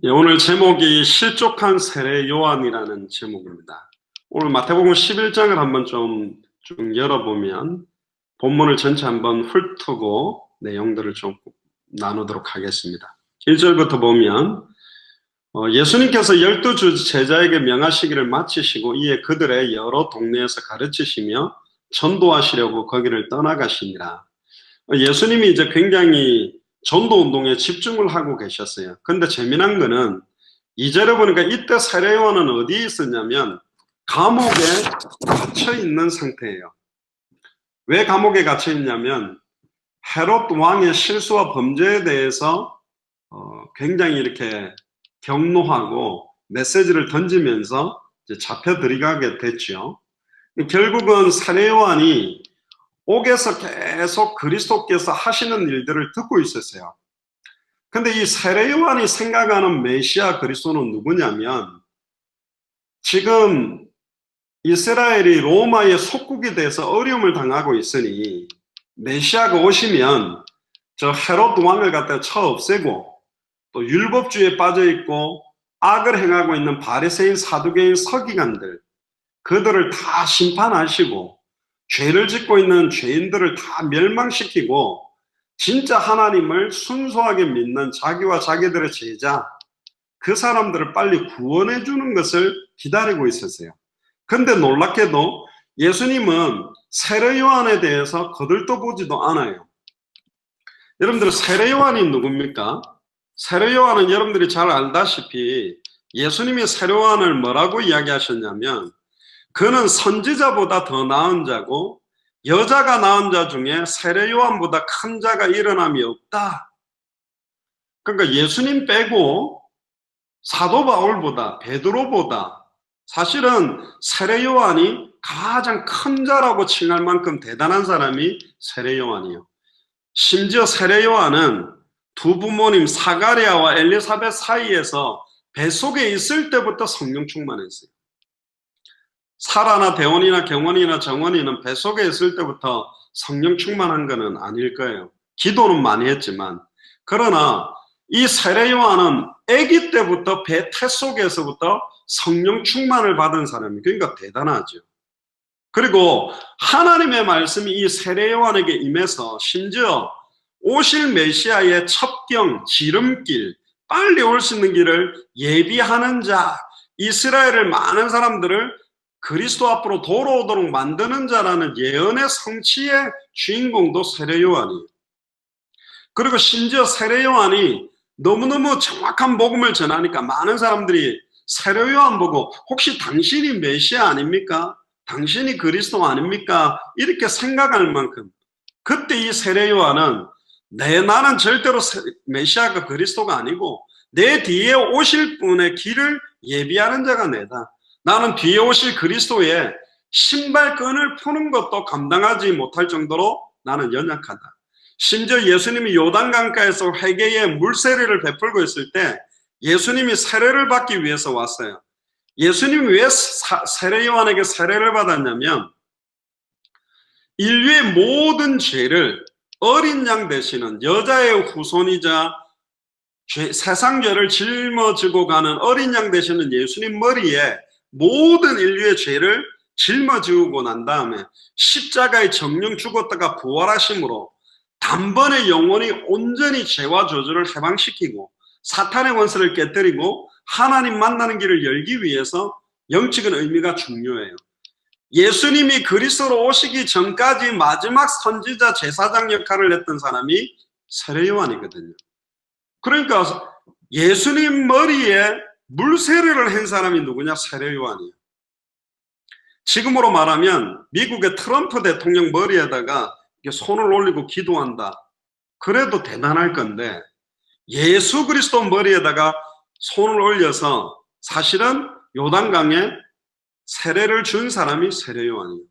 예, 오늘 제목이 실족한 세례 요한이라는 제목입니다. 오늘 마태복음 11장을 한번 좀 열어보면 본문을 전체 한번 훑고 내용들을 좀 나누도록 하겠습니다. 1절부터 보면 예수님께서 12주 제자에게 명하시기를 마치시고 이에 그들의 여러 동네에서 가르치시며 전도하시려고 거기를 떠나가시니라. 예수님이 이제 굉장히 전도 운동에 집중을 하고 계셨어요. 근데 재미난 거는 2절에 보니까 이때 세례 요한은 어디에 있었냐면 감옥에 갇혀 있는 상태예요. 왜 감옥에 갇혀 있냐면 헤롯 왕의 실수와 범죄에 대해서 굉장히 이렇게 경노하고 메시지를 던지면서 이제 잡혀 들어가게 됐죠. 결국은 세례 요한이 옥에서 계속 그리스도께서 하시는 일들을 듣고 있었어요. 근데 이 세례 요한이 생각하는 메시아 그리스도는 누구냐면 지금 이스라엘이 로마의 속국이 돼서 어려움을 당하고 있으니 메시아가 오시면 저 헤롯 왕을 갖다 쳐 없애고 또 율법주의에 빠져 있고 악을 행하고 있는 바리새인, 사두개인, 서기관들 그들을 다 심판하시고 죄를 짓고 있는 죄인들을 다 멸망시키고 진짜 하나님을 순수하게 믿는 자기와 자기들의 제자 그 사람들을 빨리 구원해 주는 것을 기다리고 있었어요. 근데 놀랍게도 예수님은 세례 요한에 대해서 거들떠보지도 않아요. 여러분들 세례 요한이 누굽니까? 세례 요한은 여러분들이 잘 알다시피 예수님이 세례 요한을 뭐라고 이야기하셨냐면 그는 선지자보다 더 나은 자고 여자가 낳은 자 중에 세례 요한보다 큰 자가 일어남이 없다. 그러니까 예수님 빼고 사도 바울보다 베드로보다 사실은 세례 요한이 가장 큰 자라고 칭할 만큼 대단한 사람이 세례 요한이에요. 심지어 세례 요한은 두 부모님 사가랴와 엘리사벳 사이에서 뱃속에 있을 때부터 성령 충만했어요. 사라나 대원이나 경원이나 정원이는 뱃속에 있을 때부터 성령 충만한 것은 아닐 거예요. 기도는 많이 했지만 그러나 이 세례 요한은 아기 때부터 배 태 속에서부터 성령 충만을 받은 사람이 그러니까 대단하죠. 그리고 하나님의 말씀이 이 세례 요한에게 임해서 심지어 오실 메시아의 첩경, 지름길, 빨리 올 수 있는 길을 예비하는 자, 이스라엘을 많은 사람들을 그리스도 앞으로 돌아오도록 만드는 자라는 예언의 성취의 주인공도 세례 요한이에요. 그리고 심지어 세례 요한이 너무너무 정확한 복음을 전하니까 많은 사람들이 세례 요한 보고 혹시 당신이 메시아 아닙니까? 당신이 그리스도 아닙니까? 이렇게 생각할 만큼 그때 이 세례 요한은 나는 절대로 메시아가 그리스도가 아니고 내 뒤에 오실 분의 길을 예비하는 자가 내다. 나는 뒤에 오실 그리스도의 신발끈을 푸는 것도 감당하지 못할 정도로 나는 연약하다. 심지어 예수님이 요단강가에서 회개의 물세례를 베풀고 있을 때 예수님이 세례를 받기 위해서 왔어요. 예수님이 왜 세례 요한에게 세례를 받았냐면 인류의 모든 죄를 어린 양 되시는 여자의 후손이자 세상 죄를 짊어지고 가는 어린 양 되시는 예수님 머리에 모든 인류의 죄를 짊어지고 난 다음에 십자가의 정령 죽었다가 부활하심으로 단번에 영원히 온전히 죄와 저주를 해방시키고 사탄의 원수를 깨뜨리고 하나님 만나는 길을 열기 위해서 영적인 의미가 중요해요. 예수님이 그리스도로 오시기 전까지 마지막 선지자 제사장 역할을 했던 사람이 세례 요한이거든요. 그러니까 예수님 머리에 물세례를 한 사람이 누구냐? 세례 요한이에요. 지금으로 말하면 미국의 트럼프 대통령 머리에다가 손을 올리고 기도한다. 그래도 대단할 건데 예수 그리스도 머리에다가 손을 올려서 사실은 요단강에 세례를 준 사람이 세례 요한이에요.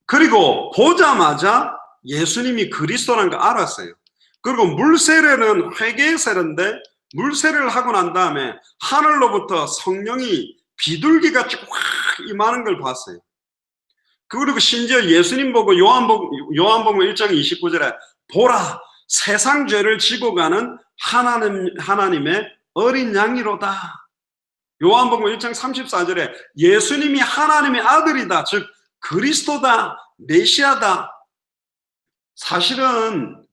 그리고 보자마자 예수님이 그리스도라는 거 알았어요. 그리고 물세례는 회개의 세례인데 물세례를 하고 난 다음에 하늘로부터 성령이 비둘기같이 확 임하는 걸 봤어요. 그리고 심지어 예수님 보고 요한복음 1장 29절에 보라 세상 죄를 지고 가는 하나님의 어린 양이로다. 요한복음 1장 34절에 예수님이 하나님의 아들이다, 즉 그리스도다, 메시아다. 사실은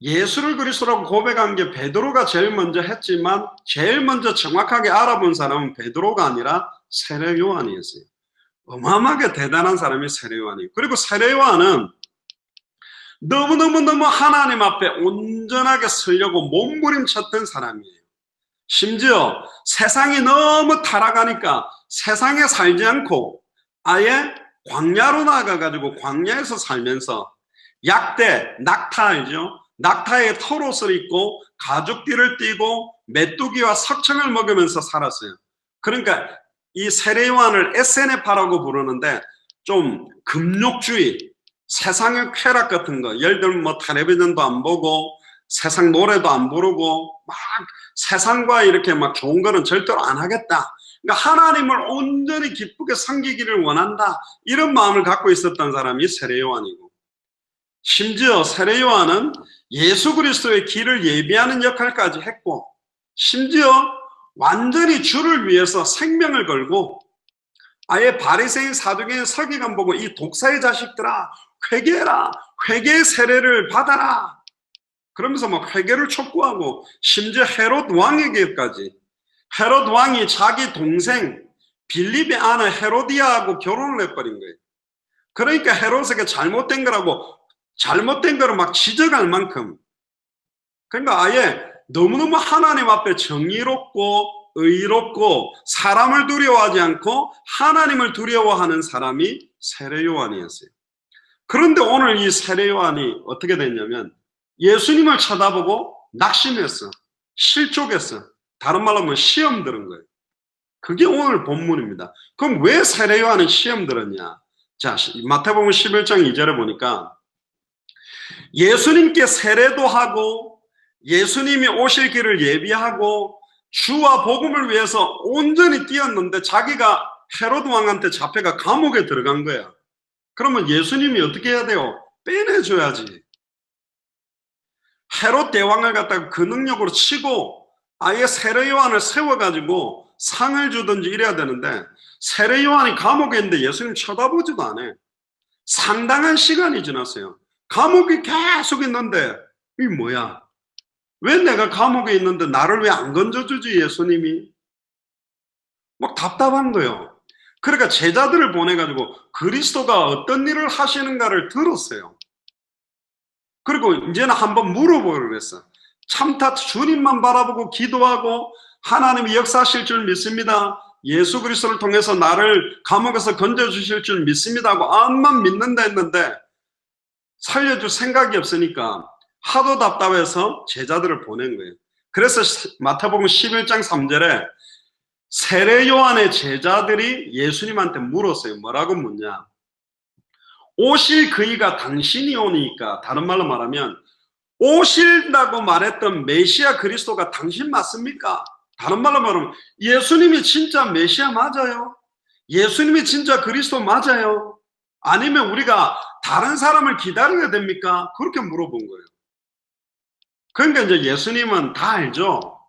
예수를 그리스도라고 고백한 게 베드로가 제일 먼저 했지만 제일 먼저 정확하게 알아본 사람은 베드로가 아니라 세례 요한이었어요. 어마어마하게 대단한 사람이 세례 요한이에요. 그리고 세례 요한은 너무너무 하나님 앞에 온전하게 서려고 몸부림쳤던 사람이에요. 심지어 세상이 너무 타락하니까 세상에 살지 않고 아예 광야로 나가가지고 광야에서 살면서 약대, 낙타 알죠? 낙타의 털옷을 입고 가죽띠를 띠고 메뚜기와 석청을 먹으면서 살았어요. 그러니까 이 세례 요한을 SNF라고 부르는데 좀 금욕주의, 세상의 쾌락 같은 거, 예를 들면 뭐 텔레비전도 안 보고 세상 노래도 안 부르고 막 세상과 이렇게 막 좋은 거는 절대로 안 하겠다. 그러니까 하나님을 온전히 기쁘게 섬기기를 원한다. 이런 마음을 갖고 있었던 사람이 세례 요한이고, 심지어 세례 요한은 예수 그리스도의 길을 예비하는 역할까지 했고, 심지어 완전히 주를 위해서 생명을 걸고 아예 바리새인 사두개인 서기관 보고 이 독사의 자식들아 회개해라, 회개의 세례를 받아라 그러면서 막 회개를 촉구하고, 심지어 헤롯 왕에게까지, 헤롯 왕이 자기 동생 빌립의 아내 헤로디아하고 결혼을 해버린 거예요. 그러니까 헤롯에게 잘못된 거라고, 잘못된 거를 막 지적할 만큼, 그러니까 아예 너무너무 하나님 앞에 정의롭고 의롭고 사람을 두려워하지 않고 하나님을 두려워하는 사람이 세례 요한이었어요. 그런데 오늘 이 세례 요한이 어떻게 됐냐면 예수님을 쳐다보고 낙심했어, 실족했어. 다른 말로 하면 시험 들은 거예요. 그게 오늘 본문입니다. 그럼 왜 세례 요한은 시험 들었냐? 자, 마태복음 11장 2절에 보니까 예수님께 세례도 하고 예수님이 오실 길을 예비하고 주와 복음을 위해서 온전히 뛰었는데 자기가 헤롯 왕한테 잡혀가 감옥에 들어간 거야. 그러면 예수님이 어떻게 해야 돼요? 빼내줘야지. 헤롯 대왕을 갖다가 그 능력으로 치고 아예 세례 요한을 세워가지고 상을 주든지 이래야 되는데, 세례 요한이 감옥에 있는데 예수님 쳐다보지도 않아요. 상당한 시간이 지났어요. 감옥에 계속 있는데 이 뭐야? 왜 내가 감옥에 있는데 나를 왜 안 건져주지 예수님이? 막 답답한 거예요. 그러니까 제자들을 보내가지고 그리스도가 어떤 일을 하시는가를 들었어요. 그리고 이제는 한번 물어보려고 그랬어. 참다 주님만 바라보고 기도하고 하나님이 역사하실 줄 믿습니다. 예수 그리스도를 통해서 나를 감옥에서 건져주실 줄 믿습니다 하고 암만 믿는다 했는데 살려줄 생각이 없으니까 하도 답답해서 제자들을 보낸 거예요. 그래서 마태복음 11장 3절에 세례 요한의 제자들이 예수님한테 물었어요. 뭐라고 묻냐? 오실 그이가 당신이 오니까, 다른 말로 말하면 오실다고 말했던 메시아 그리스도가 당신 맞습니까? 다른 말로 말하면 예수님이 진짜 메시아 맞아요? 예수님이 진짜 그리스도 맞아요? 아니면 우리가 다른 사람을 기다려야 됩니까? 그렇게 물어본 거예요. 그러니까 이제 예수님은 다 알죠.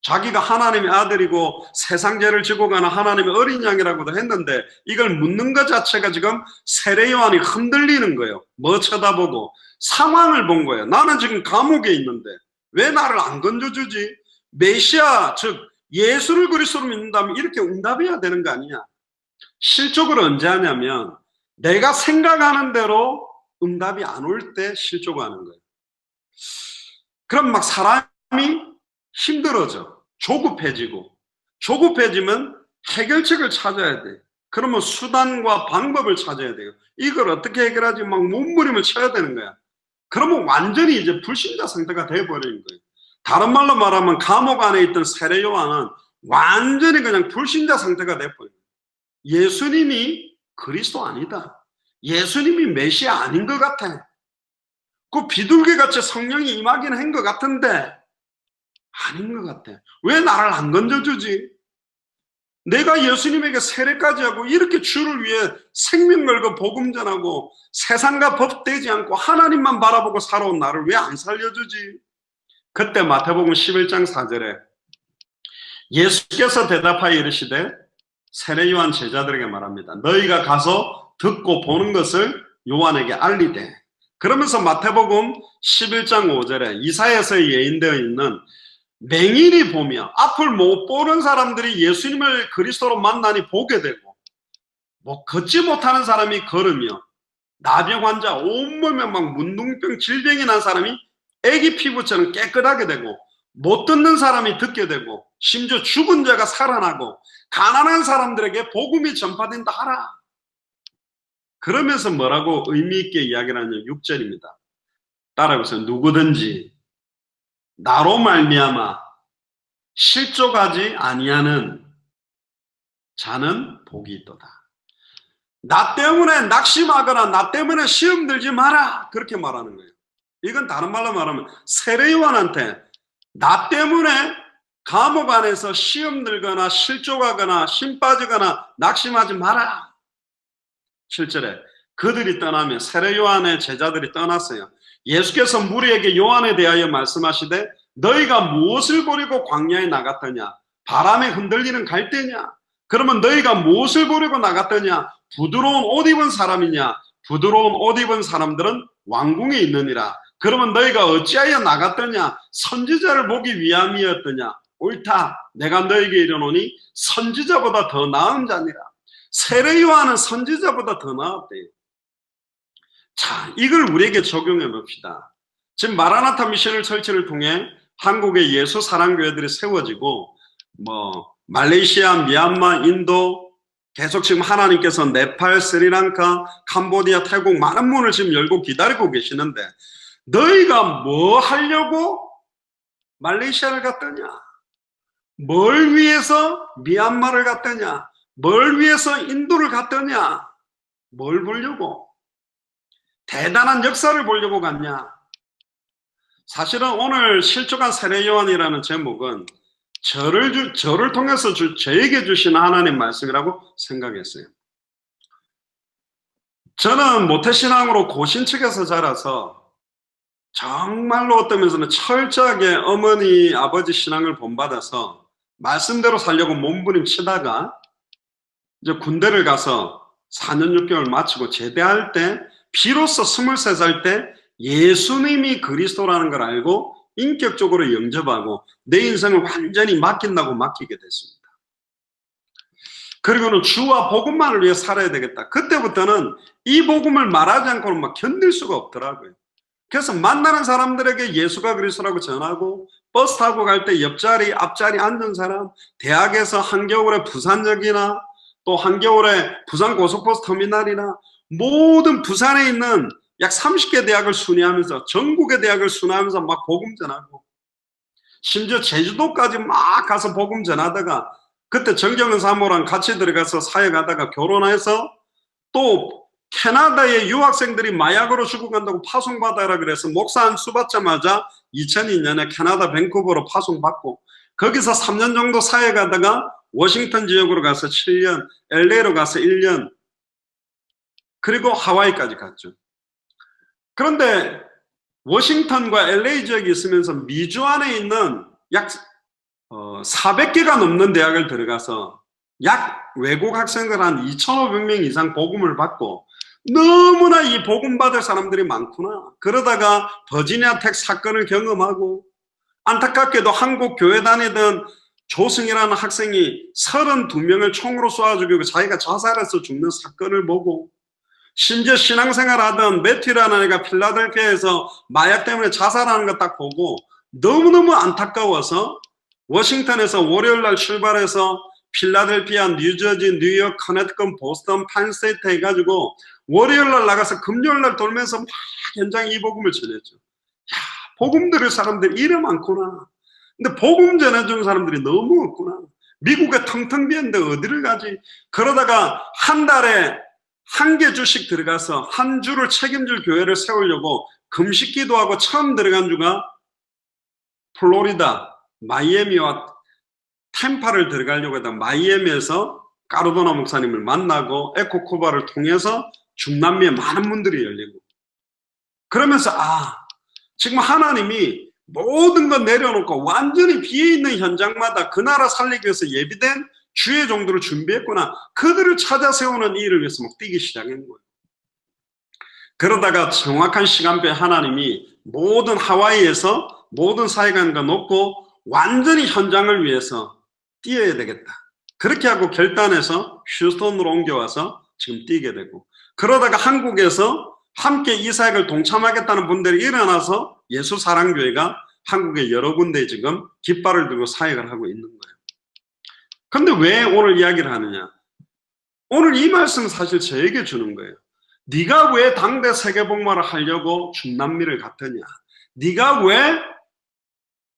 자기가 하나님의 아들이고 세상 죄를 지고 가는 하나님의 어린 양이라고도 했는데 이걸 묻는 것 자체가 지금 세례 요한이 흔들리는 거예요. 뭐 쳐다보고 상황을 본 거예요. 나는 지금 감옥에 있는데 왜 나를 안 건져주지? 메시아 즉 예수를 그리스도로 믿는다면 이렇게 응답해야 되는 거 아니냐? 실족을 언제 하냐면 내가 생각하는 대로 응답이 안 올 때 실족하는 거예요. 그럼 막 사람이 힘들어져. 조급해지면 해결책을 찾아야 돼. 그러면 수단과 방법을 찾아야 돼요. 이걸 어떻게 해결하지? 막 몸부림을 쳐야 되는 거야. 그러면 완전히 이제 불신자 상태가 돼버리는 거예요. 다른 말로 말하면 감옥 안에 있던 세례 요한은 완전히 그냥 불신자 상태가 돼버려요. 예수님이 그리스도 아니다. 예수님이 메시아 아닌 것 같아. 그 비둘기같이 성령이 임하긴 한 것 같은데 아닌 것 같아. 왜 나를 안 건져주지? 내가 예수님에게 세례까지 하고 이렇게 주를 위해 생명 걸고 복음 전하고 세상과 법되지 않고 하나님만 바라보고 살아온 나를 왜 안 살려주지? 그때 마태복음 11장 4절에 예수께서 대답하여 이르시되 세례 요한 제자들에게 말합니다. 너희가 가서 듣고 보는 것을 요한에게 알리되. 그러면서 마태복음 11장 5절에 이사야서에 예인되어 있는 맹인이 보며 앞을 못 보는 사람들이 예수님을 그리스도로 만나니 보게 되고, 걷지 못하는 사람이 걸으며, 나병 환자 온몸에 막 문둥병 질병이 난 사람이 애기 피부처럼 깨끗하게 되고, 못 듣는 사람이 듣게 되고, 심지어 죽은 자가 살아나고, 가난한 사람들에게 복음이 전파된다 하라. 그러면서 뭐라고 의미 있게 이야기를 하냐면 6절입니다. 따라해보세요. 누구든지 나로 말미암아 실족하지 아니하는 자는 복이 있도다. 나 때문에 낙심하거나 나 때문에 시험 들지 마라, 그렇게 말하는 거예요. 이건 다른 말로 말하면 세례 요한한테 나 때문에 감옥 안에서 시험 들거나 실족하거나 힘 빠지거나 낙심하지 마라. 7절에 그들이 떠나면 세례 요한의 제자들이 떠났어요. 예수께서 무리에게 요한에 대하여 말씀하시되 너희가 무엇을 보려고 광야에 나갔더냐? 바람에 흔들리는 갈대냐? 그러면 너희가 무엇을 보려고 나갔더냐? 부드러운 옷 입은 사람이냐? 부드러운 옷 입은 사람들은 왕궁에 있느니라. 그러면 너희가 어찌하여 나갔더냐? 선지자를 보기 위함이었더냐? 옳다. 내가 너희에게 이르노니 선지자보다 더 나은 자니라. 세례 요한은 선지자보다 더 나았대요. 자, 이걸 우리에게 적용해 봅시다. 지금 마라나타 미션을 설치를 통해 한국의 예수 사랑교회들이 세워지고, 말레이시아, 미얀마, 인도, 계속 지금 하나님께서 네팔, 스리랑카, 캄보디아, 태국 많은 문을 지금 열고 기다리고 계시는데, 너희가 뭐 하려고 말레이시아를 갔더냐? 뭘 위해서 미얀마를 갔더냐? 뭘 위해서 인도를 갔더냐? 뭘 보려고? 대단한 역사를 보려고 갔냐? 사실은 오늘 실족한 세례 요한이라는 제목은 저를 통해서 저에게 주시는 하나님 말씀이라고 생각했어요. 저는 모태신앙으로 고신측에서 자라서 정말로 어떤 면에서는 철저하게 어머니, 아버지 신앙을 본받아서 말씀대로 살려고 몸부림치다가 이제 군대를 가서 4년 6개월 마치고 제대할 때 비로소 23살 때 예수님이 그리스도라는 걸 알고 인격적으로 영접하고 내 인생을 완전히 맡기게 됐습니다. 그리고는 주와 복음만을 위해 살아야 되겠다. 그때부터는 이 복음을 말하지 않고는 막 견딜 수가 없더라고요. 그래서 만나는 사람들에게 예수가 그리스도라고 전하고, 버스 타고 갈 때 옆자리, 앞자리 앉은 사람, 대학에서 한겨울에 부산역이나 또 한겨울에 부산 고속버스 터미널이나 모든 부산에 있는 약 30개 대학을 순회하면서, 전국의 대학을 순회하면서 막 복음 전하고, 심지어 제주도까지 막 가서 복음 전하다가, 그때 정경은 사모랑 같이 들어가서 사역하다가 결혼해서 또 캐나다의 유학생들이 마약으로 죽어간다고 파송받아라 그래서 목사 한 수 받자마자 2002년에 캐나다 밴쿠버로 파송받고, 거기서 3년 정도 사역하다가 워싱턴 지역으로 가서 7년, LA로 가서 1년, 그리고 하와이까지 갔죠. 그런데 워싱턴과 LA 지역에 있으면서 미주 안에 있는 약 400개가 넘는 대학을 들어가서 약 외국 학생들 한 2,500명 이상 복음을 받고, 너무나 이 복음 받을 사람들이 많구나. 그러다가 버지니아 텍 사건을 경험하고, 안타깝게도 한국 교회 다니던 조승이라는 학생이 32명을 총으로 쏘아 죽이고 자기가 자살해서 죽는 사건을 보고, 심지어 신앙생활 하던 매튜라는 애가 필라델피아에서 마약 때문에 자살하는 거 딱 보고 너무너무 안타까워서 워싱턴에서 월요일날 출발해서 필라델피아, 뉴저지, 뉴욕, 커네티컷, 보스턴, 펜스테이트 해가지고 월요일날 나가서 금요일날 돌면서 막 현장 이 복음을 전했죠. 야, 복음 들을 사람들이 이래 많구나. 근데 복음 전해주는 사람들이 너무 없구나. 미국에 텅텅 비었는데 어디를 가지? 그러다가 한 달에 1개 주씩 들어가서 한 주를 책임질 교회를 세우려고 금식 기도하고 처음 들어간 주가 플로리다, 마이애미와 템파를 들어가려고 하다 마이애미에서 까르도나 목사님을 만나고 에코코바를 통해서 중남미에 많은 문들이 열리고, 그러면서 지금 하나님이 모든 거 내려놓고 완전히 비어있는 현장마다 그 나라 살리기 위해서 예비된 주의 종들을 준비했구나. 그들을 찾아 세우는 일을 위해서 막 뛰기 시작한 거예요. 그러다가 정확한 시간표에 하나님이 모든 하와이에서 모든 사역관과 놓고 완전히 현장을 위해서 뛰어야 되겠다. 그렇게 하고 결단해서 휴스턴으로 옮겨와서 지금 뛰게 되고, 그러다가 한국에서 함께 이 사역을 동참하겠다는 분들이 일어나서 예수사랑교회가 한국의 여러 군데 지금 깃발을 들고 사역을 하고 있는 거예요. 근데 왜 오늘 이야기를 하느냐? 오늘 이 말씀은 사실 저에게 주는 거예요. 네가 왜 당대 세계복마를 하려고 중남미를 갔더냐? 네가 왜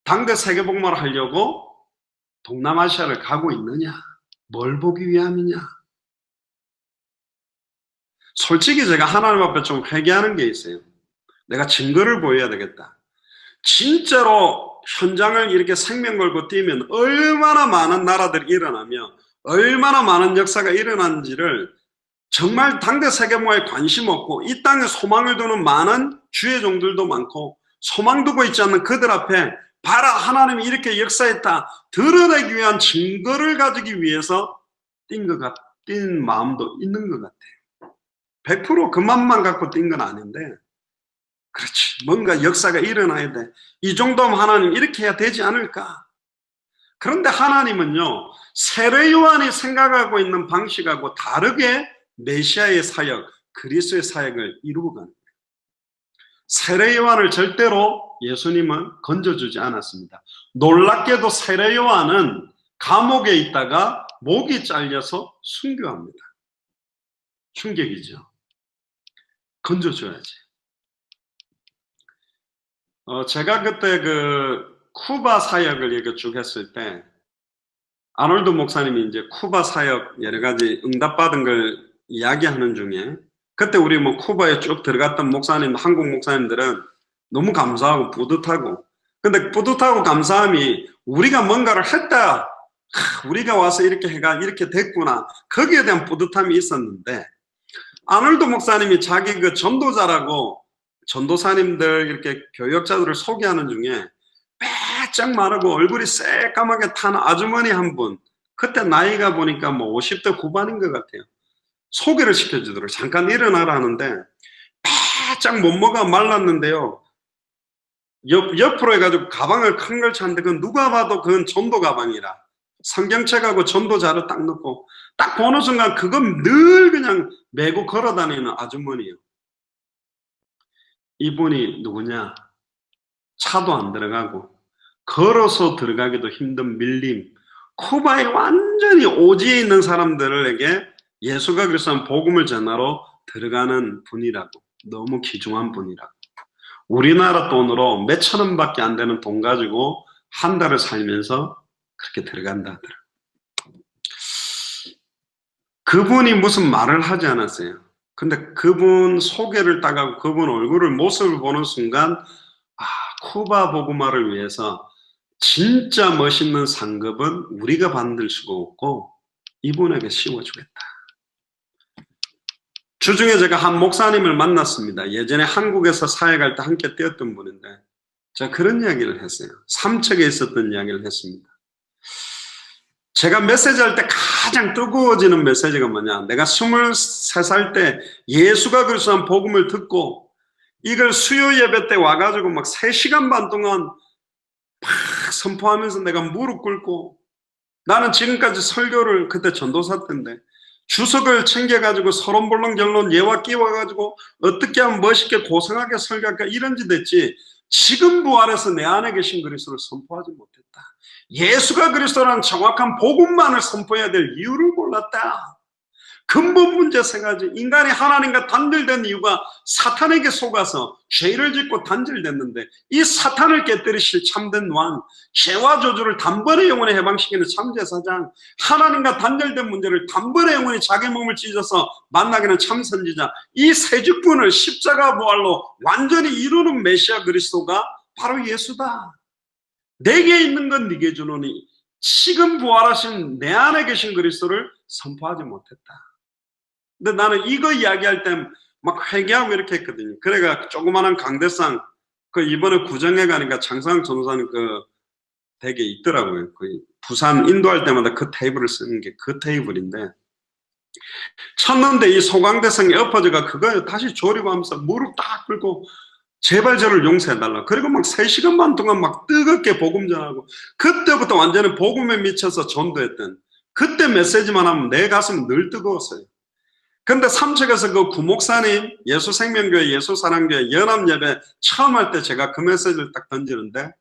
당대 세계복마를 하려고 동남아시아를 가고 있느냐? 뭘 보기 위함이냐? 솔직히 제가 하나님 앞에 좀 회개하는 게 있어요. 내가 증거를 보여야 되겠다. 진짜로 현장을 이렇게 생명 걸고 뛰면 얼마나 많은 나라들이 일어나며 얼마나 많은 역사가 일어난지를 정말 당대 세계복마에 관심 없고 이 땅에 소망을 두는 많은 주의 종들도 많고 소망 두고 있지 않는 그들 앞에 봐라, 하나님이 이렇게 역사했다 드러내기 위한 증거를 가지기 위해서 뛴 마음도 있는 것 같아요. 100% 그 맘만 갖고 뛴 건 아닌데, 그렇지, 뭔가 역사가 일어나야 돼. 이 정도면 하나님 이렇게 해야 되지 않을까? 그런데 하나님은요, 세례 요한이 생각하고 있는 방식하고 다르게 메시아의 사역, 그리스도의 사역을 이루고 가는 거예요. 세례 요한을 절대로 예수님은 건져주지 않았습니다. 놀랍게도 세례 요한은 감옥에 있다가 목이 잘려서 순교합니다. 충격이죠. 건져줘야지. 제가 그때 쿠바 사역을 이렇게 쭉 했을 때, 아놀드 목사님이 이제 쿠바 사역 여러 가지 응답받은 걸 이야기하는 중에, 그때 우리 쿠바에 쭉 들어갔던 목사님, 한국 목사님들은 너무 감사하고 뿌듯하고, 근데 뿌듯하고 감사함이 우리가 뭔가를 했다, 우리가 와서 이렇게 해가 이렇게 됐구나, 거기에 대한 뿌듯함이 있었는데, 아놀드 목사님이 자기 전도자라고 전도사님들 이렇게 교역자들을 소개하는 중에 빼짝 마르고 얼굴이 새까맣게 탄 아주머니 한 분, 그때 나이가 보니까 50대 후반인 것 같아요. 소개를 시켜주더라고요. 잠깐 일어나라 하는데 빼짝 몸무게가 말랐는데요, 옆으로 해가지고 가방을 큰 걸 찾는데 그건 누가 봐도 그건 전도 가방이라 성경책하고 전도자를 딱 넣고 딱 보는 순간 그건 늘 그냥 메고 걸어다니는 아주머니예요. 이분이 누구냐? 차도 안 들어가고 걸어서 들어가기도 힘든 밀림, 쿠바에 완전히 오지에 있는 사람들에게 예수가 그리스도의 복음을 전하러 들어가는 분이라고, 너무 귀중한 분이라고. 우리나라 돈으로 몇천 원밖에 안 되는 돈 가지고 한 달을 살면서 그렇게 들어간다 하더라고요. 그분이 무슨 말을 하지 않았어요. 근데 그분 소개를 딱 하고 그분 얼굴을, 모습을 보는 순간, 쿠바 복음화를 위해서 진짜 멋있는 상급은 우리가 받을 수가 없고 이분에게 씌워주겠다. 주중에 제가 한 목사님을 만났습니다. 예전에 한국에서 사역할 때 함께 뛰었던 분인데 제가 그런 이야기를 했어요. 삼척에 있었던 이야기를 했습니다. 제가 메시지할 때 가장 뜨거워지는 메시지가 뭐냐, 내가 23살 때 예수가 그리스도의 복음을 듣고 이걸 수요 예배 때 와가지고 막 3시간 반 동안 막 선포하면서 내가 무릎 꿇고, 나는 지금까지 설교를, 그때 전도사 때인데 주석을 챙겨가지고 서론볼론 결론 예와 끼워가지고 어떻게 하면 멋있게 고상하게 설교할까 이런 짓 했지, 지금 부활해서 내 안에 계신 그리스도를 선포하지 못했다. 예수가 그리스도라는 정확한 복음만을 선포해야 될 이유를 몰랐다. 근본 문제 세 가지. 인간이 하나님과 단절된 이유가 사탄에게 속아서 죄를 짓고 단절됐는데, 이 사탄을 깨뜨리실 참된 왕, 죄와 저주를 단번에 영원히 해방시키는 참제사장, 하나님과 단절된 문제를 단번에 영원히 자기 몸을 찢어서 만나기는 참선지자, 이 세 직분을 십자가 부활로 완전히 이루는 메시아 그리스도가 바로 예수다. 내게 있는 건 네게 주노니 지금 부활하신 내 안에 계신 그리스도를 선포하지 못했다. 근데 나는 이거 이야기할 때 막 회개하고 이렇게 했거든요. 그래가 조그마한 강대상 그 이번에 구정에 가니까 장상 전도사님 그 댁에 있더라고요. 그 부산 인도할 때마다 그 테이블을 쓰는 게 그 테이블인데, 쳤는데 이 소강대성이 엎어져가 그거 다시 조리고 하면서 무릎 딱 꿇고 제발 저를 용서해달라. 그리고 막 3시간 반 동안 막 뜨겁게 복음 전하고, 그때부터 완전히 복음에 미쳐서 전도했던, 그때 메시지만 하면 내 가슴은 늘 뜨거웠어요. 근데 삼척에서 그 구목사님 예수생명교회 예수사랑교회 연합예배 처음 할 때 제가 그 메시지를 딱 던지는데,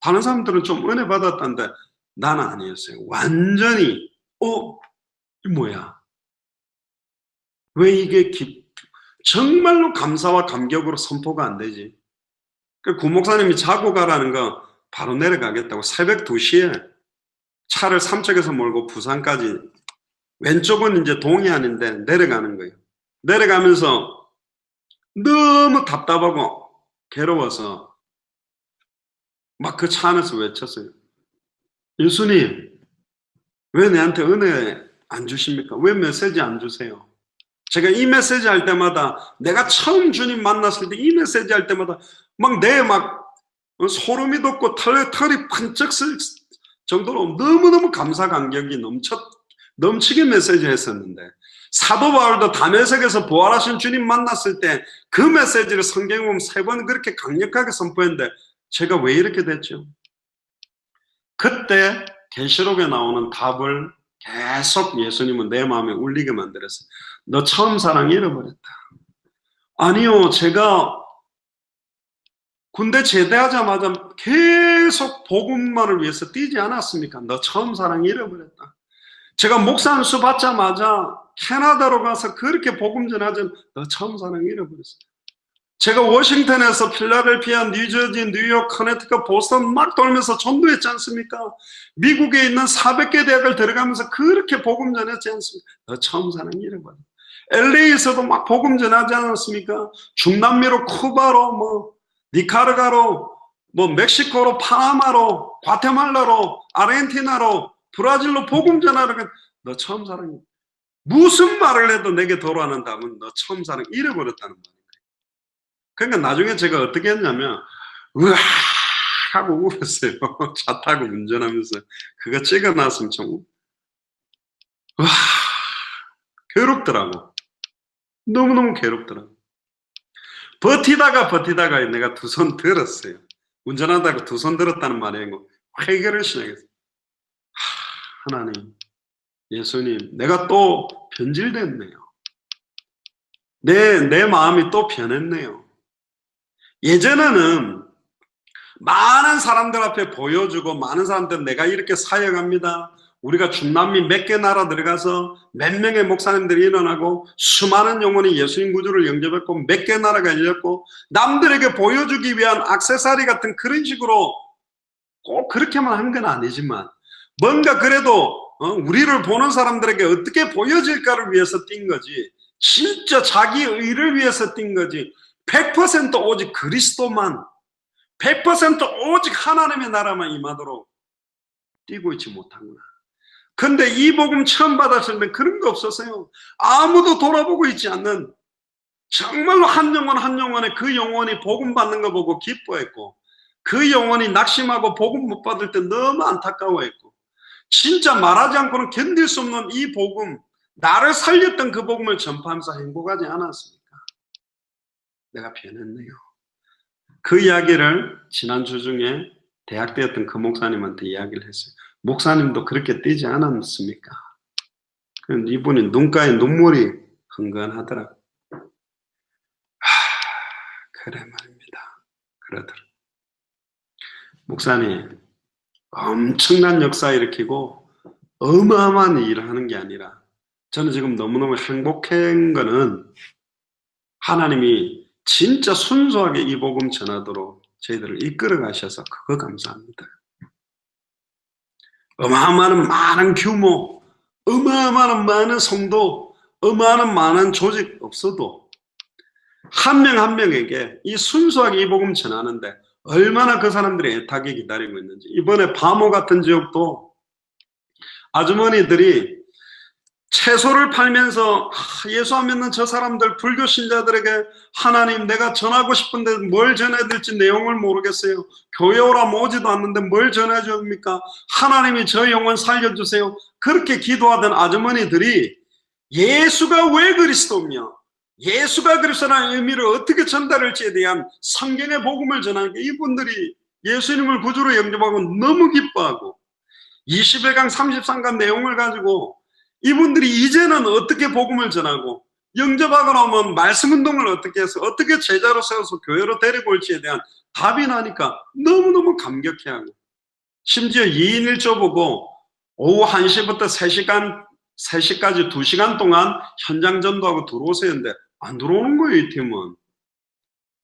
다른 사람들은 좀 은혜 받았다는데 나는 아니었어요. 완전히 이 뭐야, 왜 이게 정말로 감사와 감격으로 선포가 안 되지. 그 구목사님이 자고 가라는 거 바로 내려가겠다고 새벽 2시에 차를 삼척에서 몰고 부산까지, 왼쪽은 이제 동해안인데 내려가는 거예요. 내려가면서 너무 답답하고 괴로워서 막 그 차 안에서 외쳤어요. 예수님, 왜 내한테 은혜 안 주십니까? 왜 메시지 안 주세요? 제가 이 메시지 할 때마다, 내가 처음 주님 만났을 때 이 메시지 할 때마다 막 내 소름이 돋고 털이 반짝 쓸 정도로 너무너무 감사 감격이 넘치게 메시지 했었는데, 사도 바울도 다메섹에서 부활하신 주님 만났을 때 그 메시지를 성경에 보면 3번 그렇게 강력하게 선포했는데 제가 왜 이렇게 됐죠? 그때 계시록에 나오는 답을 계속 예수님은 내 마음에 울리게 만들었어요. 너 처음 사랑 잃어버렸다. 아니요, 제가 군대 제대하자마자 계속 복음만을 위해서 뛰지 않았습니까? 너 처음 사랑 잃어버렸다. 제가 목사 안수 받자마자 캐나다로 가서 그렇게 복음 전하자, 너 처음 사랑 잃어버렸어. 제가 워싱턴에서 필라델피아, 뉴저지, 뉴욕, 커네티컷, 보스턴 막 돌면서 전도했지 않습니까? 미국에 있는 400개 대학을 들어가면서 그렇게 복음 전했지 않습니까? 너 처음 사랑 잃어버렸다. LA에서도 막 복음 전하지 않았습니까? 중남미로 쿠바로 니카르가로 멕시코로 파나마로 과테말라로 아르헨티나로 브라질로 복음 전하러 너 처음 사랑, 무슨 말을 해도 내게 돌아오는 답은 너 처음 사랑 잃어버렸다는 말이에요. 그러니까 나중에 제가 어떻게 했냐면 으악 하고 울었어요. 차 타고 운전하면서 그거 찍어놨으면 좀 괴롭더라고. 너무너무 괴롭더라고. 버티다가 내가 2손 들었어요. 운전하다가 2손 들었다는 말이 아니고 회개를 시작했어요. 하나님, 예수님, 내가 또 변질됐네요. 내 마음이 또 변했네요. 예전에는 많은 사람들 앞에 보여주고, 많은 사람들 내가 이렇게 사역합니다. 우리가 중남미 몇 개 나라 들어가서 몇 명의 목사님들이 일어나고 수많은 영혼이 예수님 구주를 영접했고 몇 개 나라가 열렸고, 남들에게 보여주기 위한 액세서리 같은 그런 식으로 꼭 그렇게만 한 건 아니지만 뭔가 그래도 우리를 보는 사람들에게 어떻게 보여질까를 위해서 뛴 거지, 진짜 자기 의를 위해서 뛴 거지, 100% 오직 그리스도만, 100% 오직 하나님의 나라만 임하도록 뛰고 있지 못하구나. 근데 이 복음 처음 받았을 때 그런 거 없었어요. 아무도 돌아보고 있지 않는, 정말로 한 영혼 한 영혼에 그 영혼이 복음 받는 거 보고 기뻐했고, 그 영혼이 낙심하고 복음 못 받을 때 너무 안타까워했고, 진짜 말하지 않고는 견딜 수 없는 이 복음, 나를 살렸던 그 복음을 전파하면서 행복하지 않았습니까? 내가 변했네요. 그 이야기를 지난주 중에 대학 때였던 그 목사님한테 이야기를 했어요. 목사님도 그렇게 뛰지 않았습니까? 이분이 눈가에 눈물이 흥건하더라고요. 그래 말입니다. 그러더라고요. 목사님, 엄청난 역사 일으키고 어마어마한 일을 하는 게 아니라, 저는 지금 너무너무 행복한 거는 하나님이 진짜 순수하게 이 복음 전하도록 저희들을 이끌어 가셔서 그거 감사합니다. 어마어마한 많은 규모, 어마어마한 많은 성도, 어마어마한 많은 조직 없어도 한 명 한 명에게 이 순수하게 이 복음 전하는데 얼마나 그 사람들이 애타게 기다리고 있는지. 이번에 바모 같은 지역도 아주머니들이 채소를 팔면서 예수 안 믿는 저 사람들 불교 신자들에게 하나님 내가 전하고 싶은데 뭘 전해야 될지 내용을 모르겠어요. 교회 오라면 오지도 않는데 뭘 전해야 됩니까? 하나님이 저 영혼 살려주세요. 그렇게 기도하던 아주머니들이 예수가 왜 그리스도며 예수가 그리스도라는 의미를 어떻게 전달할지에 대한 성경의 복음을 전하니까 이분들이 예수님을 구주로 영접하고 너무 기뻐하고 21강 33강 내용을 가지고 이분들이 이제는 어떻게 복음을 전하고 영접하고 나오면 말씀운동을 어떻게 해서 어떻게 제자로 세워서 교회로 데리고 올지에 대한 답이 나니까 너무너무 감격해하고 심지어 2인 1조 보고 오후 1시부터 3시까지 2시간 동안 현장 전도하고 들어오세요 했는데 안 들어오는 거예요. 이 팀은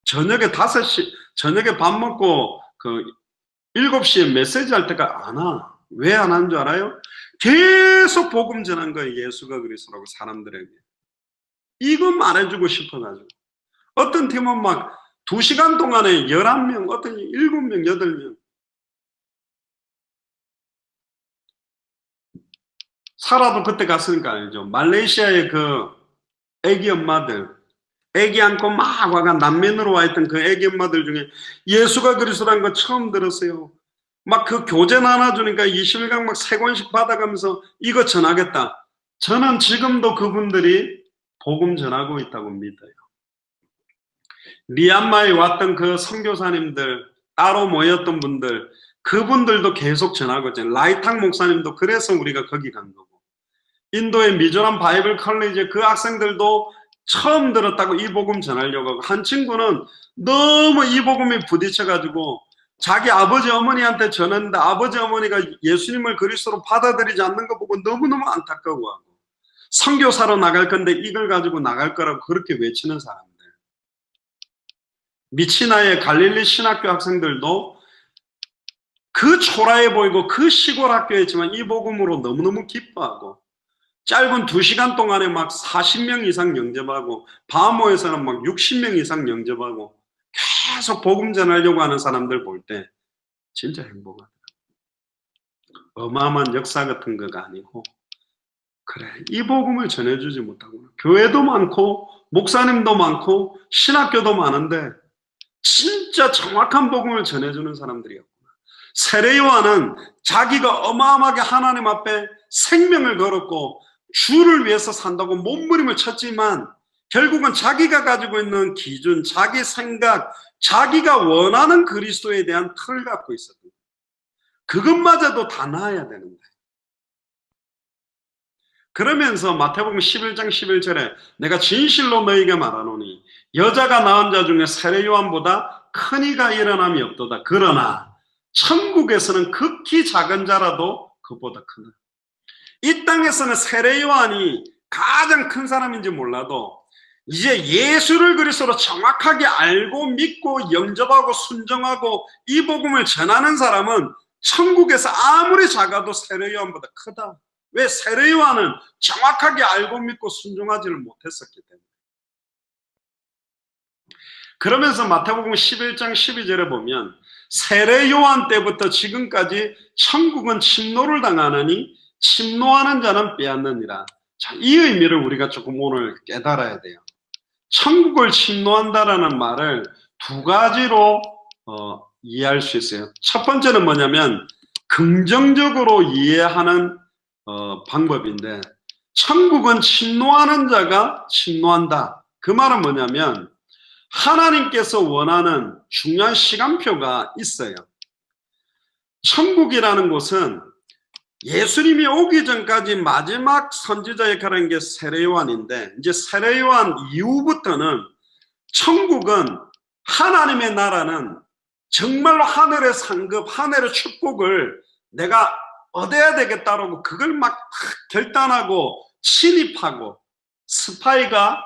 저녁에 5시 저녁에 밥 먹고 7시에 메시지 할 때가 안 와. 왜 안 하는 줄 알아요? 계속 복음 전한 거예요. 예수가 그리스도라고 사람들에게. 이거 말해주고 싶어가지고. 어떤 팀은 막 2시간 동안에 11명, 어떤 7명, 8명. 사라도 그때 갔으니까 알죠. 말레이시아의 애기 엄마들, 애기 안고 막 와가 난민으로 와 있던 그 애기 엄마들 중에 예수가 그리스도라는 거 처음 들었어요. 막 교재 나눠주니까 21강 막 3권씩 받아가면서 이거 전하겠다. 저는 지금도 그분들이 복음 전하고 있다고 믿어요. 미얀마에 왔던 그 선교사님들, 따로 모였던 분들, 그분들도 계속 전하고 있잖아요. 라이탕 목사님도 그래서 우리가 거기 간 거고. 인도의 미조람 바이블 컬리지 그 학생들도 처음 들었다고 이 복음 전하려고 하고 한 친구는 너무 이 복음이 부딪혀가지고 자기 아버지 어머니한테 전했는데 아버지 어머니가 예수님을 그리스도로 받아들이지 않는 거 보고 너무너무 안타까워하고 선교사로 나갈 건데 이걸 가지고 나갈 거라고 그렇게 외치는 사람들. 미치나의 갈릴리 신학교 학생들도 그 초라해 보이고 그 시골 학교였지만 이 복음으로 너무너무 기뻐하고 짧은 2시간 동안에 막 40명 이상 영접하고 바하모에서는 막 60명 이상 영접하고 계속 복음 전하려고 하는 사람들 볼 때 진짜 행복하다. 어마어마한 역사 같은 거가 아니고 그래 이 복음을 전해주지 못하고 교회도 많고 목사님도 많고 신학교도 많은데 진짜 정확한 복음을 전해주는 사람들이었구나. 세례 요한은 자기가 어마어마하게 하나님 앞에 생명을 걸었고 주를 위해서 산다고 몸부림을 쳤지만 결국은 자기가 가지고 있는 기준, 자기 생각, 자기가 원하는 그리스도에 대한 틀을 갖고 있었던 거예요. 그것마저도 다 나아야 되는데. 그러면서 마태복음 11장 11절에 내가 진실로 너희에게 말하노니 여자가 낳은 자 중에 세례 요한보다 큰 이가 일어남이 없도다. 그러나 천국에서는 극히 작은 자라도 그보다 크다. 이 땅에서는 세례 요한이 가장 큰 사람인지 몰라도 이제 예수를 그리스도로 정확하게 알고 믿고 영접하고 순종하고 이 복음을 전하는 사람은 천국에서 아무리 작아도 세례 요한보다 크다. 왜? 세례 요한은 정확하게 알고 믿고 순종하지를 못했었기 때문에. 그러면서 마태복음 11장 12절에 보면 세례 요한 때부터 지금까지 천국은 침노를 당하느니 침노하는 자는 빼앗느니라. 자, 이 의미를 우리가 조금 오늘 깨달아야 돼요. 천국을 침노한다라는 말을 두 가지로 이해할 수 있어요. 첫 번째는 뭐냐면 긍정적으로 이해하는 방법인데 천국은 침노하는 자가 침노한다. 그 말은 뭐냐면 하나님께서 원하는 중요한 시간표가 있어요. 천국이라는 곳은 예수님이 오기 전까지 마지막 선지자 역할을 한 게 세례 요한인데 이제 세례 요한 이후부터는 천국은 하나님의 나라는 정말로 하늘의 상급, 하늘의 축복을 내가 얻어야 되겠다라고 그걸 막 결단하고 침입하고 스파이가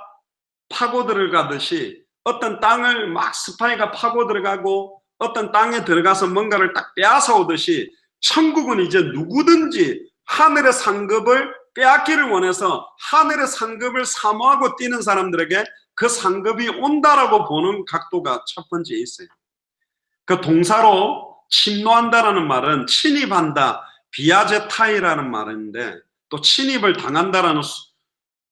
파고 들어가듯이 어떤 땅을 막 스파이가 파고 들어가고 어떤 땅에 들어가서 뭔가를 딱 빼앗아 오듯이 천국은 이제 누구든지 하늘의 상급을 빼앗기를 원해서 하늘의 상급을 사모하고 뛰는 사람들에게 그 상급이 온다라고 보는 각도가 첫 번째 있어요. 그 동사로 침노한다라는 말은 침입한다, 비아제타이라는 말인데 또 침입을 당한다라는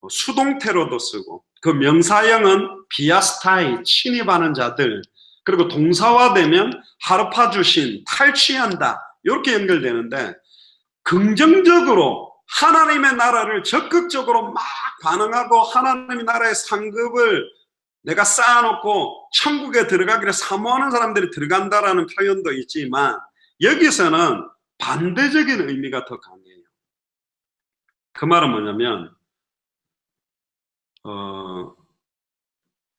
수동태로도 쓰고, 그 명사형은 비아스타이, 침입하는 자들, 그리고 동사화되면 하르파주신, 탈취한다, 이렇게 연결되는데, 긍정적으로 하나님의 나라를 적극적으로 막 반응하고 하나님의 나라의 상급을 내가 쌓아놓고 천국에 들어가기를 사모하는 사람들이 들어간다라는 표현도 있지만, 여기서는 반대적인 의미가 더 강해요. 그 말은 뭐냐면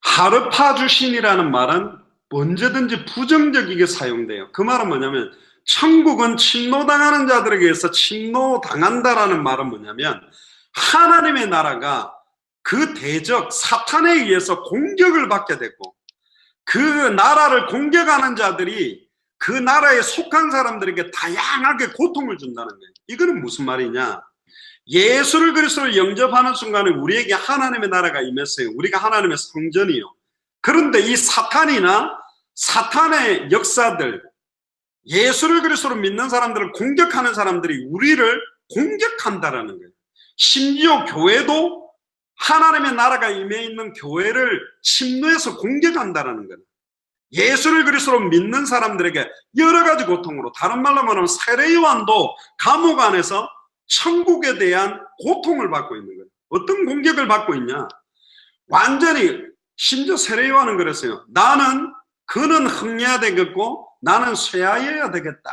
하르파주신이라는 말은 언제든지 부정적이게 사용돼요. 그 말은 뭐냐면 천국은 침노당하는 자들에게 의해서 침노당한다라는 말은 뭐냐면 하나님의 나라가 그 대적 사탄에 의해서 공격을 받게 되고, 그 나라를 공격하는 자들이 그 나라에 속한 사람들에게 다양하게 고통을 준다는 거예요. 이거는 무슨 말이냐? 예수를 그리스도를 영접하는 순간에 우리에게 하나님의 나라가 임했어요. 우리가 하나님의 성전이요. 그런데 이 사탄이나 사탄의 역사들, 예수를 그리스도로 믿는 사람들을 공격하는 사람들이 우리를 공격한다라는 거예요. 심지어 교회도 하나님의 나라가 임해 있는 교회를 침노해서 공격한다라는 거예요. 예수를 그리스도로 믿는 사람들에게 여러 가지 고통으로, 다른 말로 말하면 세례 요한도 감옥 안에서 천국에 대한 고통을 받고 있는 거예요. 어떤 공격을 받고 있냐? 완전히, 심지어 세례 요한은 그랬어요. 그는 흥해야 되겠고 나는 쇠하여야 되겠다.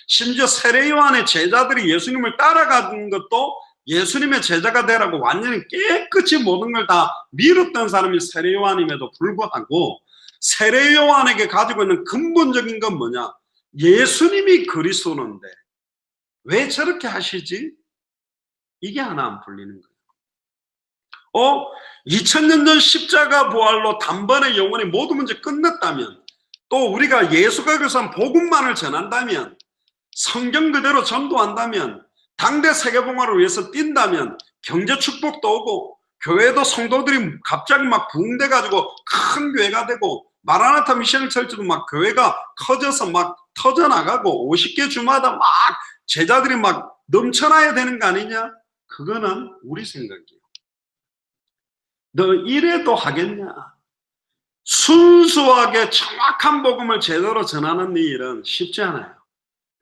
심지어 세례 요한의 제자들이 예수님을 따라가는 것도 예수님의 제자가 되라고 완전히 깨끗이 모든 걸 다 밀었던 사람이 세례 요한임에도 불구하고, 세례 요한에게 가지고 있는 근본적인 건 뭐냐? 예수님이 그리스도인데 왜 저렇게 하시지? 이게 하나 안 풀리는 거예요. 2000년 전 십자가 부활로 단번에 영원히 모든 문제 끝냈다면, 또 우리가 예수가 그리스도한 복음만을 전한다면, 성경 그대로 전도한다면, 당대 세계봉화를 위해서 뛴다면 경제 축복도 오고 교회도 성도들이 갑자기 막 부흥돼 가지고 큰 교회가 되고, 마라나타 미션 철저도 막 교회가 커져서 막 터져나가고 50개 주마다 막 제자들이 막 넘쳐나야 되는 거 아니냐? 그거는 우리 생각이에요. 너 이래도 하겠냐? 순수하게 정확한 복음을 제대로 전하는 이 일은 쉽지 않아요.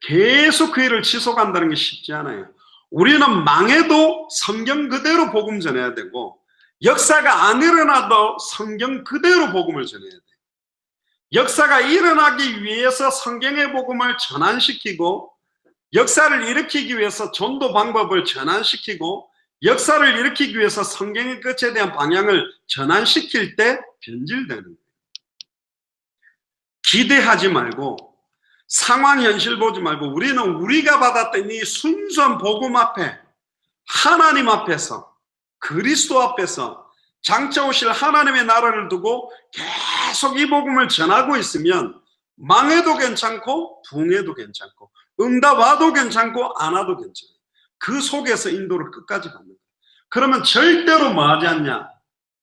계속 그 일을 지속한다는 게 쉽지 않아요. 우리는 망해도 성경 그대로 복음 전해야 되고, 역사가 안 일어나도 성경 그대로 복음을 전해야 돼요. 역사가 일어나기 위해서 성경의 복음을 전환시키고, 역사를 일으키기 위해서 전도 방법을 전환시키고, 역사를 일으키기 위해서 성경의 끝에 대한 방향을 전환시킬 때 변질되는 거예요. 기대하지 말고, 상황 현실 보지 말고, 우리는 우리가 받았던 이 순수한 복음 앞에, 하나님 앞에서, 그리스도 앞에서 장차 오실 하나님의 나라를 두고 계속 이 복음을 전하고 있으면 망해도 괜찮고 부흥해도 괜찮고 응답 와도 괜찮고 안 와도 괜찮아요. 그 속에서 인도를 끝까지 갑니다. 그러면 절대로 뭐 하지 않냐?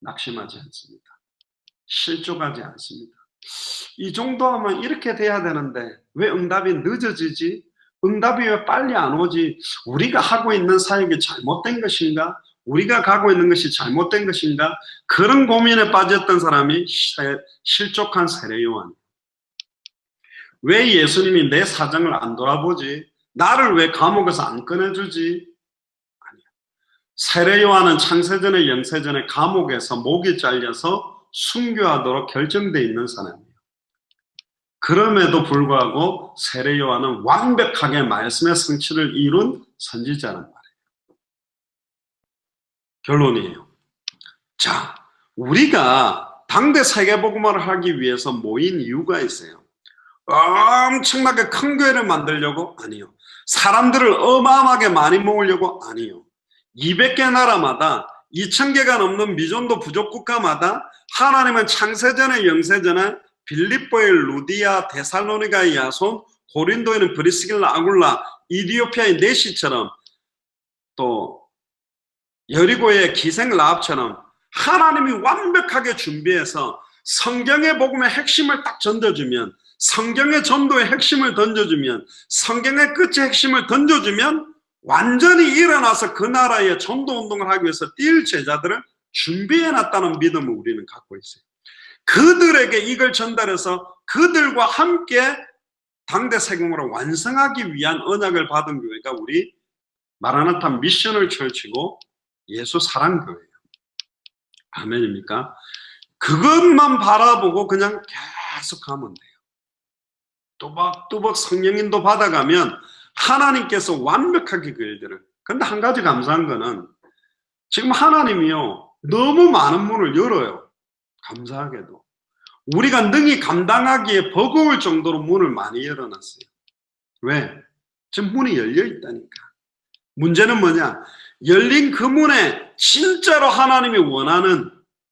낙심하지 않습니다. 실족하지 않습니다. 이 정도 하면 이렇게 돼야 되는데 왜 응답이 늦어지지? 응답이 왜 빨리 안 오지? 우리가 하고 있는 사역이 잘못된 것인가? 우리가 가고 있는 것이 잘못된 것인가? 그런 고민에 빠졌던 사람이 실족한 세례 요한이에요. 왜 예수님이 내 사정을 안 돌아보지? 나를 왜 감옥에서 안 꺼내주지? 아니야. 세례 요한은 창세전에 영세전에 감옥에서 목이 잘려서 순교하도록 결정되어 있는 사람이에요. 그럼에도 불구하고 세례 요한은 완벽하게 말씀의 성취를 이룬 선지자란 말이에요. 결론이에요. 자, 우리가 당대 세계복음화를 하기 위해서 모인 이유가 있어요. 엄청나게 큰 교회를 만들려고? 아니요. 사람들을 어마어마하게 많이 모으려고? 아니요. 200개 나라마다 2000개가 넘는 미전도 부족 국가마다 하나님은 창세전에 영세전에 빌립보의 루디아, 데살로니가의 야손, 고린도에는 브리스길라, 아굴라, 이디오피아의 네시처럼, 또 여리고의 기생 라합처럼 하나님이 완벽하게 준비해서 성경의 복음의 핵심을 딱 던져주면, 성경의 전도의 핵심을 던져주면, 성경의 끝의 핵심을 던져주면 완전히 일어나서 그 나라의 전도운동을 하기 위해서 뛸 제자들을 준비해놨다는 믿음을 우리는 갖고 있어요. 그들에게 이걸 전달해서 그들과 함께 당대 세금으로 완성하기 위한 언약을 받은 교회가 우리 마라나타 미셔널 철치고 예수 사랑교회예요. 아멘입니까? 그것만 바라보고 그냥 계속 가면 돼요. 또박또박 성령인도 받아가면 하나님께서 완벽하게 그 일들을. 근데 한 가지 감사한 거는 지금 하나님이요 너무 많은 문을 열어요. 감사하게도 우리가 능히 감당하기에 버거울 정도로 문을 많이 열어놨어요. 왜? 지금 문이 열려 있다니까. 문제는 뭐냐? 열린 그 문에 진짜로 하나님이 원하는,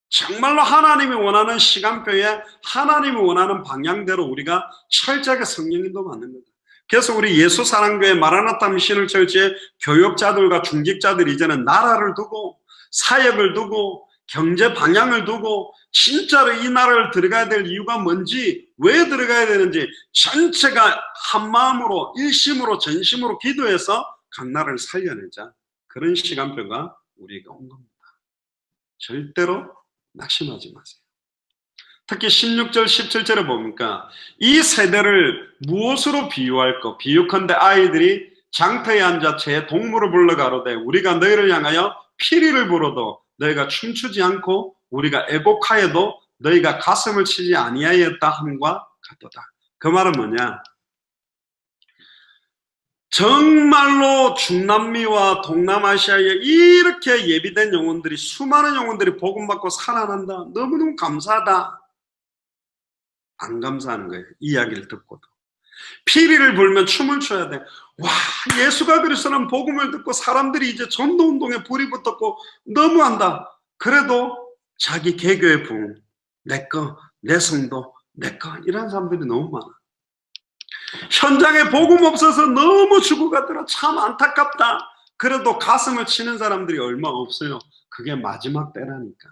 정말로 하나님이 원하는 시간표에 하나님이 원하는 방향대로 우리가 철저하게 성령인도 받는 거다. 그래서 우리 예수 사랑교회 마라나타 미셔널 철치의 교역자들과 중직자들이 이제는 나라를 두고 사역을 두고 경제 방향을 두고 진짜로 이 나라를 들어가야 될 이유가 뭔지, 왜 들어가야 되는지 전체가 한 마음으로 일심으로 전심으로 기도해서 각 나라를 살려내자. 그런 시간표가 우리에게 온 겁니다. 절대로 낙심하지 마세요. 특히 16절 17절에 보니까 이 세대를 무엇으로 비유할까? 비유컨대 아이들이 장터에 앉아 제 동물을 불러가로되 우리가 너희를 향하여 피리를 불어도 너희가 춤추지 않고 우리가 애곡하여도 너희가 가슴을 치지 아니하였다 함과 같도다. 그 말은 뭐냐? 정말로 중남미와 동남아시아에 이렇게 예비된 영혼들이, 수많은 영혼들이 복음받고 살아난다. 너무너무 감사하다. 안 감사하는 거예요. 이야기를 듣고도. 피리를 불면 춤을 춰야 돼. 와, 예수가 그리스도는 복음을 듣고 사람들이 이제 전도운동에 불이 붙었고 너무한다. 그래도 자기 개교의 부흥, 내꺼, 내 성도, 내꺼, 이런 사람들이 너무 많아. 현장에 복음 없어서 너무 죽어가더라. 참 안타깝다. 그래도 가슴을 치는 사람들이 얼마 없어요. 그게 마지막 때라니까.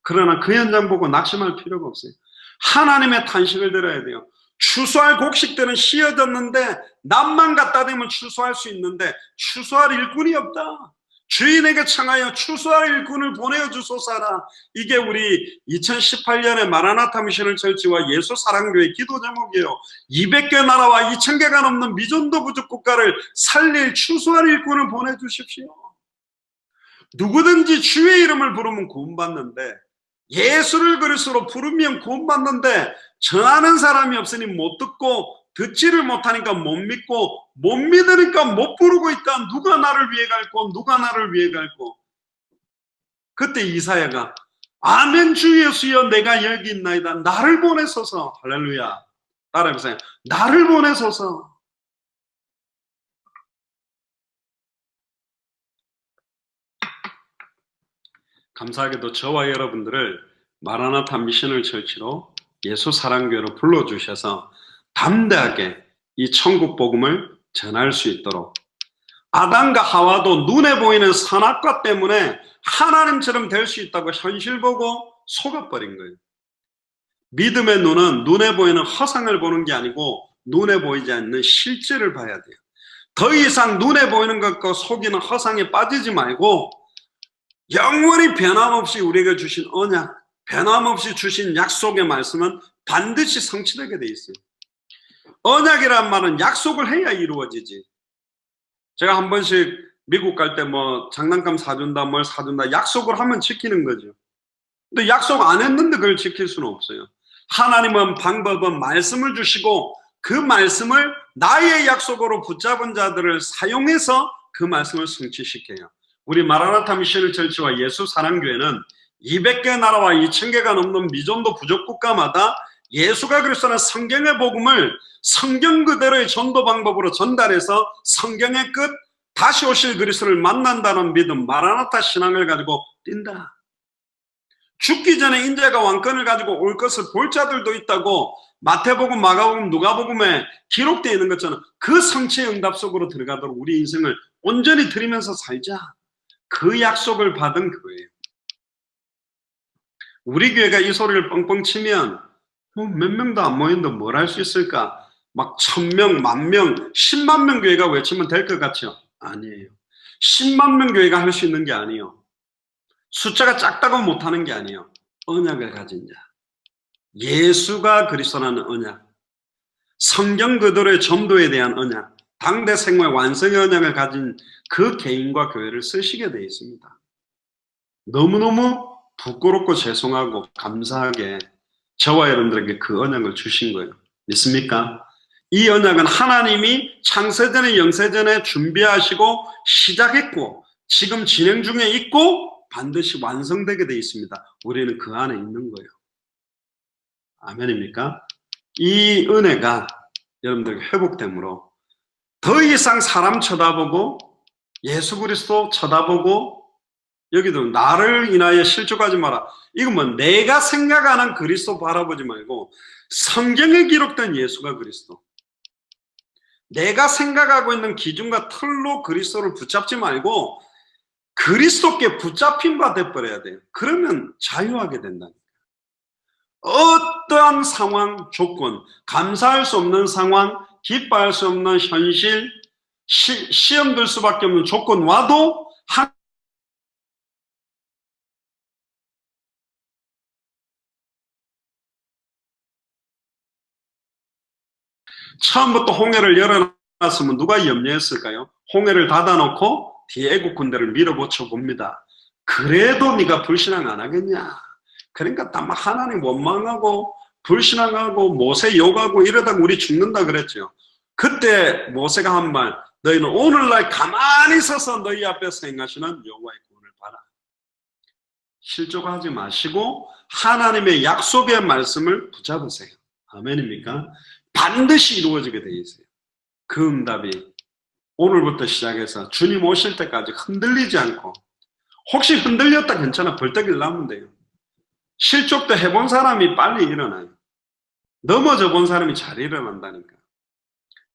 그러나 그 현장 보고 낙심할 필요가 없어요. 하나님의 탄식을 들어야 돼요. 추수할 곡식들은 씌어졌는데 낫만 갖다 대면 추수할 수 있는데 추수할 일꾼이 없다. 주인에게 청하여 추수할 일꾼을 보내어 주소서라. 이게 우리 2018년에 마라나타 미셔널 철치와 예수 사랑교회 기도 제목이에요. 200개 나라와 2000개가 넘는 미전도 부족 국가를 살릴 추수할 일꾼을 보내주십시오. 누구든지 주의 이름을 부르면 구원받는데, 예수를 그리스도로 부르면 구원받는데 전하는 사람이 없으니 못 듣고 듣지를 못하니까 못 믿고 못 믿으니까 못 부르고 있다. 누가 나를 위해 갈고 누가 나를 위해 갈고. 그때 이사야가 아멘 주 예수여 내가 여기 있나이다. 나를 보내소서. 할렐루야. 따라해보세요. 나를 보내소서. 감사하게도 저와 여러분들을 마라나타 미셔널 철치로 예수 사랑교회로 불러주셔서 담대하게 이 천국 복음을 전할 수 있도록, 아담과 하와도 눈에 보이는 선악과 때문에 하나님처럼 될 수 있다고 현실 보고 속아버린 거예요. 믿음의 눈은 눈에 보이는 허상을 보는 게 아니고 눈에 보이지 않는 실제를 봐야 돼요. 더 이상 눈에 보이는 것과 속이는 허상에 빠지지 말고 영원히 변함없이 우리에게 주신 언약, 변함없이 주신 약속의 말씀은 반드시 성취되게 돼 있어요. 언약이란 말은 약속을 해야 이루어지지. 제가 한 번씩 미국 갈 때 뭐 장난감 사준다, 뭘 사준다, 약속을 하면 지키는 거죠. 근데 약속 안 했는데 그걸 지킬 수는 없어요. 하나님은 방법은 말씀을 주시고 그 말씀을 나의 약속으로 붙잡은 자들을 사용해서 그 말씀을 성취시켜요. 우리 마라나타 미셔널 철치와 예수 사랑교회는 200개 나라와 2000개가 넘는 미전도 부족 국가마다 예수가 그리스도는 성경의 복음을 성경 그대로의 전도 방법으로 전달해서 성경의 끝, 다시 오실 그리스도를 만난다는 믿음, 마라나타 신앙을 가지고 뛴다. 죽기 전에 인자가 왕권을 가지고 올 것을 볼 자들도 있다고 마태복음, 마가복음, 누가복음에 기록되어 있는 것처럼 그 성취의 응답 속으로 들어가도록 우리 인생을 온전히 드리면서 살자. 그 약속을 받은 교회예요. 우리 교회가 이 소리를 뻥뻥 치면 뭐 몇 명도 안 모이는데 뭘 할 수 있을까? 막 1000명, 10,000명, 10만 명 교회가 외치면 될 것 같죠? 아니에요. 10만 명 교회가 할 수 있는 게 아니에요. 숫자가 작다고 못하는 게 아니에요. 언약을 가진 자. 예수가 그리스도라는 언약. 성경 그대로의 전도에 대한 언약. 당대 생활 완성의 언약을 가진 그 개인과 교회를 쓰시게 되어 있습니다. 너무너무 부끄럽고 죄송하고 감사하게 저와 여러분들에게 그 언약을 주신 거예요. 믿습니까? 이 언약은 하나님이 창세전에 영세전에 준비하시고 시작했고 지금 진행 중에 있고 반드시 완성되게 되어 있습니다. 우리는 그 안에 있는 거예요. 아멘입니까? 이 은혜가 여러분들에게 회복됨으로 더 이상 사람 쳐다보고 예수 그리스도 쳐다보고 여기도 나를 인하여 실족하지 마라. 이건 뭐 내가 생각하는 그리스도 바라보지 말고 성경에 기록된 예수가 그리스도. 내가 생각하고 있는 기준과 틀로 그리스도를 붙잡지 말고 그리스도께 붙잡힌 바 돼버려야 돼요. 그러면 자유하게 된다니까. 어떠한 상황, 조건, 감사할 수 없는 상황, 기뻐할 수 없는 현실, 시험 들 수밖에 없는 조건 와도 처음부터 홍해를 열어놨으면 누가 염려했을까요? 홍해를 닫아놓고 뒤에 애국 군대를 밀어붙여 봅니다. 그래도 네가 불신앙 안 하겠냐? 그러니까 다 막 하나님 원망하고 불신앙하고 모세 욕하고 이러다가 우리 죽는다 그랬죠. 그때 모세가 한 말, 너희는 오늘날 가만히 서서 너희 앞에서 행하시는 여호와의 구원을 봐라. 실족하지 마시고 하나님의 약속의 말씀을 붙잡으세요. 아멘입니까? 반드시 이루어지게 되어 있어요. 그 응답이 오늘부터 시작해서 주님 오실 때까지 흔들리지 않고, 혹시 흔들렸다 괜찮아, 벌떡 일어나면 돼요. 실족도 해본 사람이 빨리 일어나요. 넘어져 본 사람이 잘 일어난다니까.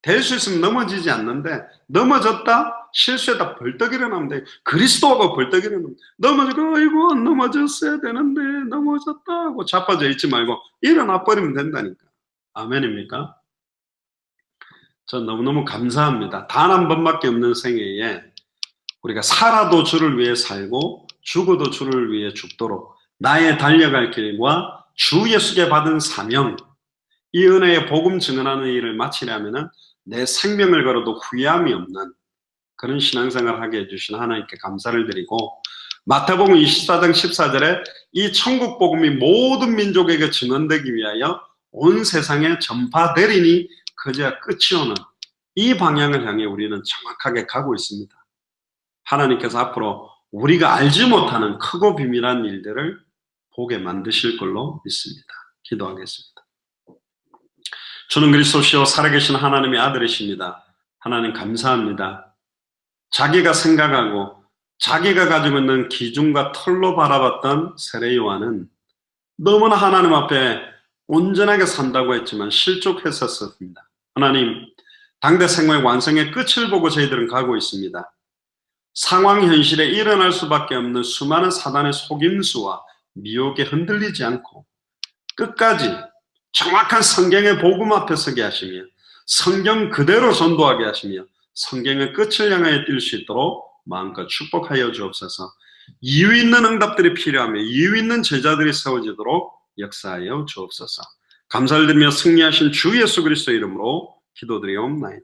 될 수 있으면 넘어지지 않는데 넘어졌다 실수했다 벌떡 일어나면 돼요. 그리스도가 벌떡 일어나면 넘어지고 아이고 넘어졌어야 되는데 넘어졌다 하고 자빠져 있지 말고 일어나 버리면 된다니까. 아멘입니까? 전 너무너무 감사합니다. 단 한 번밖에 없는 생애에 우리가 살아도 주를 위해 살고 죽어도 주를 위해 죽도록 나의 달려갈 길과 주 예수께 받은 사명, 이 은혜의 복음 증언하는 일을 마치려면 내 생명을 걸어도 후회함이 없는 그런 신앙생활을 하게 해주신 하나님께 감사를 드리고, 마태복음 24장 14절에 이 천국 복음이 모든 민족에게 증언되기 위하여 온 세상에 전파되리니 그제야 끝이 오는 이 방향을 향해 우리는 정확하게 가고 있습니다. 하나님께서 앞으로 우리가 알지 못하는 크고 비밀한 일들을 보게 만드실 걸로 믿습니다. 기도하겠습니다. 주는 그리스도시요 살아계신 하나님의 아들이십니다. 하나님 감사합니다. 자기가 생각하고 자기가 가지고 있는 기준과 털로 바라봤던 세례 요한은 너무나 하나님 앞에 온전하게 산다고 했지만 실족했었습니다. 하나님, 당대 생활 완성의 끝을 보고 저희들은 가고 있습니다. 상황 현실에 일어날 수밖에 없는 수많은 사단의 속임수와 미혹에 흔들리지 않고 끝까지 정확한 성경의 복음 앞에 서게 하시며 성경 그대로 전도하게 하시며 성경의 끝을 향하여 뛸 수 있도록 마음껏 축복하여 주옵소서. 이유 있는 응답들이 필요하며 이유 있는 제자들이 세워지도록 역사하여 주옵소서. 감사를 드리며 승리하신 주 예수 그리스도 이름으로 기도드리옵나이다.